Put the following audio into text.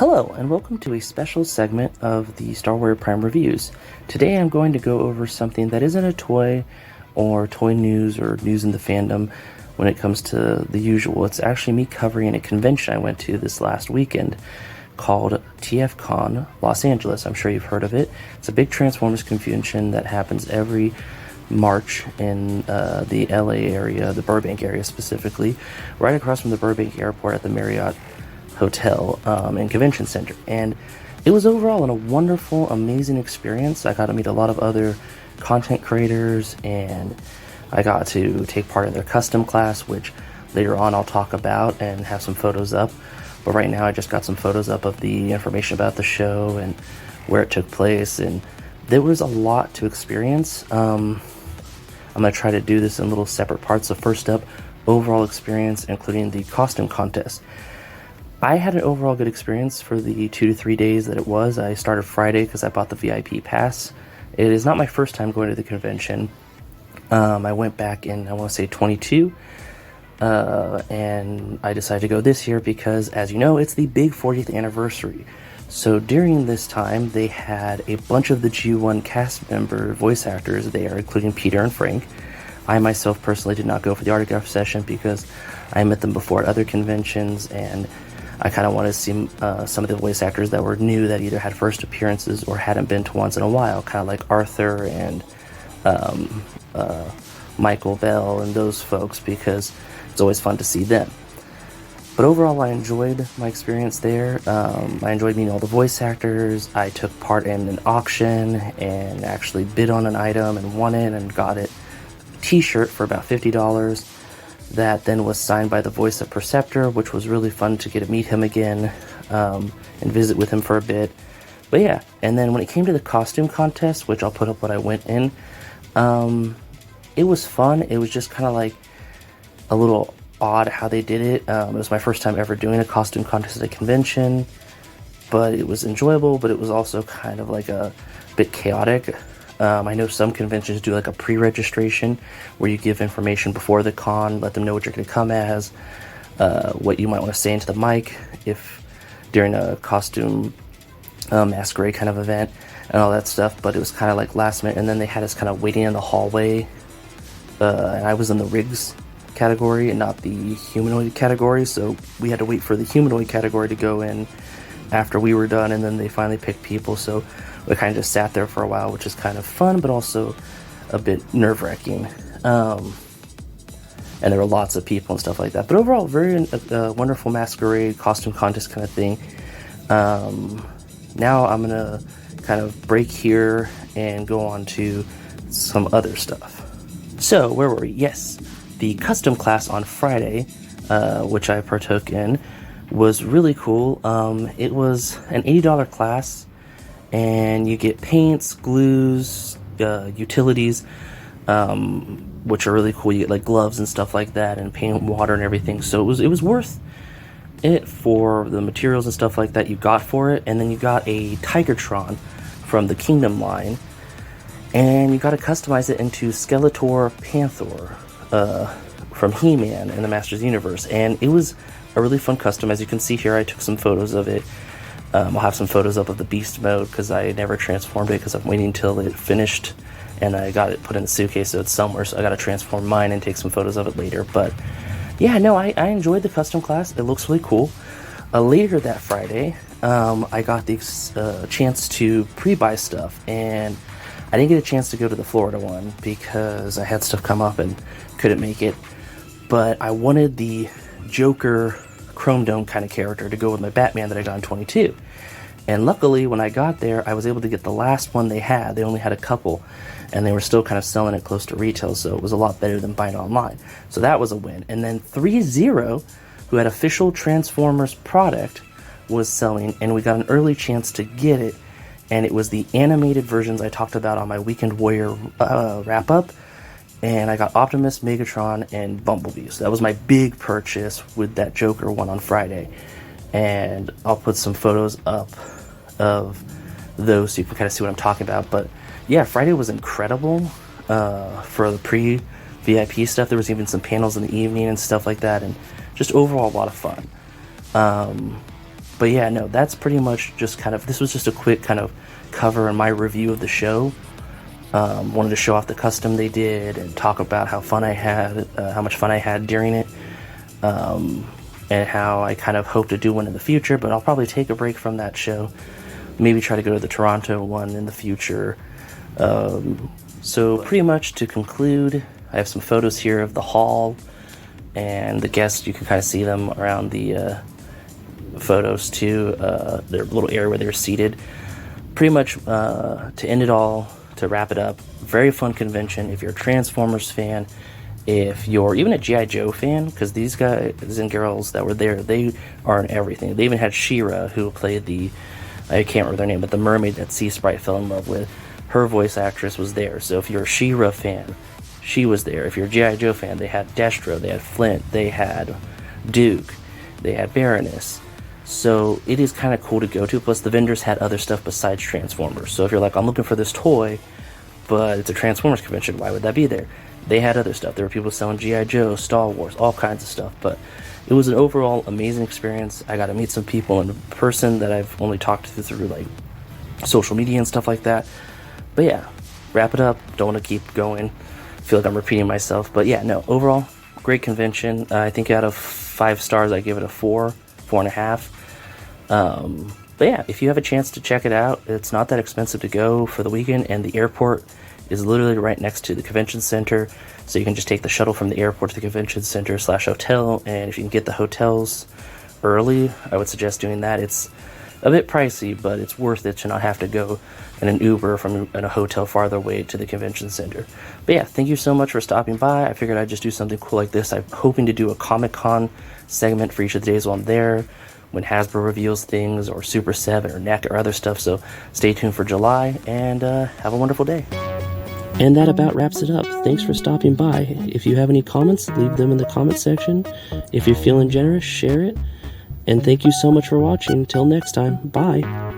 Hello, and welcome to a special segment of the Star Wars Prime Reviews. Today I'm going to go over something that isn't a toy or toy news or news in the fandom when it comes to the usual. It's actually me covering a convention I went to this last weekend called TFcon Los Angeles. I'm sure you've heard of it. It's a big Transformers convention that happens every March in the LA area, the Burbank area specifically, right across from the Burbank Airport at the Marriott Hotel and Convention Center. And it was overall a wonderful, amazing experience. I got to meet a lot of other content creators, and I got to take part in their custom class, which later on I'll talk about and have some photos up. But right now I just got some photos up of the information about the show and where it took place, and there was a lot to experience. I'm going to try to do this in little separate parts. So first up, overall experience, including the costume contest. I had an overall good experience for the 2 to 3 days that it was. I started Friday because I bought the VIP pass. It is not my first time going to the convention. I went back in, I want to say 22, and I decided to go this year because, as you know, it's the big 40th anniversary. So during this time, they had a bunch of the G1 cast member voice actors there, including Peter and Frank. I myself personally did not go for the autograph session because I met them before at other conventions, and I kind of wanted to see some of the voice actors that were new, that either had first appearances or hadn't been to once in a while, kind of like Arthur and Michael Bell and those folks, because it's always fun to see them. But overall, I enjoyed my experience there. I enjoyed meeting all the voice actors. I took part in an auction and actually bid on an item and won it and got it t-shirt for about $50. That then was signed by the voice of Perceptor, which was really fun to get to meet him again and visit with him for a bit. But yeah, and then when it came to the costume contest, which I'll put up what I went in, it was fun. It was just kind of like a little odd how they did it. It was my first time ever doing a costume contest at a convention, but it was enjoyable, but it was also kind of like a bit chaotic. I know some conventions do like a pre-registration where you give information before the con, let them know what you're going to come as, what you might want to say into the mic if during a costume masquerade kind of event and all that stuff. But it was kind of like last minute, and then they had us kind of waiting in the hallway, and I was in the rigs category and not the humanoid category, so we had to wait for the humanoid category to go in after we were done, and then they finally picked people. So we kind of just sat there for a while, which is kind of fun, but also a bit nerve-wracking. And there were lots of people and stuff like that. But overall, very wonderful masquerade, costume contest kind of thing. Now I'm going to kind of break here and go on to some other stuff. So, where were we? Yes, the custom class on Friday, which I partook in, was really cool. It was an $80 class, and you get paints, glues, utilities, which are really cool. You get like gloves and stuff like that, and paint, water, and everything. So it was worth it for the materials and stuff like that you got for it. And then you got a Tigertron from the Kingdom line, and you got to customize it into Skeletor Panther from He-Man in the Masters Universe. And it was a really fun custom. As you can see here, I took some photos of it. I'll have some photos up of the beast mode because I never transformed it because I'm waiting until it finished and I got it put in the suitcase, so it's somewhere, so I got to transform mine and take some photos of it later. But yeah, no, I enjoyed the custom class. It looks really cool. Later that Friday, I got the chance to pre-buy stuff, and I didn't get a chance to go to the Florida one because I had stuff come up and couldn't make it. But I wanted the Joker Chrome Dome kind of character to go with my Batman that I got in 22. And luckily, when I got there, I was able to get the last one they had. They only had a couple, and they were still kind of selling it close to retail, so it was a lot better than buying it online. So that was a win. And then 3-0, who had official Transformers product, was selling, and we got an early chance to get it, and it was the animated versions I talked about on my Weekend Warrior wrap-up. And I got Optimus, Megatron, and Bumblebee. So that was my big purchase with that Joker one on Friday. And I'll put some photos up of those so you can kind of see what I'm talking about. But yeah, Friday was incredible for the pre-VIP stuff. There was even some panels in the evening and stuff like that. And just overall a lot of fun. But yeah, no, that's pretty much just kind of, this was just a quick kind of cover and my review of the show. Wanted to show off the custom they did and talk about how much fun I had during it, and how I kind of hope to do one in the future, but I'll probably take a break from that show. Maybe try to go to the Toronto one in the future. So pretty much to conclude, I have some photos here of the hall and the guests. You can kind of see them around the photos too, their little area where they're seated. Pretty much to end it all, to wrap it up, very fun convention. If you're a Transformers fan, if you're even a G.I. Joe fan, because these guys and girls that were there, they are in everything. They even had She-Ra, who played I can't remember their name, but the mermaid that Sea Sprite fell in love with. Her voice actress was there. So if you're a She-Ra fan, she was there. If you're a G.I. Joe fan, they had Destro, they had Flint, they had Duke, they had Baroness. So it is kind of cool to go to. Plus the vendors had other stuff besides Transformers. So if you're like, I'm looking for this toy, but it's a Transformers convention, why would that be there? They had other stuff. There were people selling G.I. Joe, Star Wars, all kinds of stuff. But it was an overall amazing experience. I got to meet some people in person that I've only talked to through like social media and stuff like that. But yeah, wrap it up. Don't want to keep going. Feel like I'm repeating myself. But yeah, no, overall, great convention. I think out of 5 stars, I give it a 4.5. But yeah, if you have a chance to check it out, it's not that expensive to go for the weekend, and the airport is literally right next to the convention center, so you can just take the shuttle from the airport to the convention center / hotel. And if you can get the hotels early, I would suggest doing that. It's a bit pricey, but it's worth it to not have to go in an Uber from a hotel farther away to the convention center. But yeah, thank you so much for stopping by. I figured I'd just do something cool like this. I'm hoping to do a Comic-Con segment for each of the days while I'm there, when Hasbro reveals things, or Super 7 or NEC or other stuff. So stay tuned for July, and have a wonderful day. And that about wraps it up. Thanks for stopping by. If you have any comments, leave them in the comment section. If you're feeling generous, share it. And thank you so much for watching. Till next time, bye.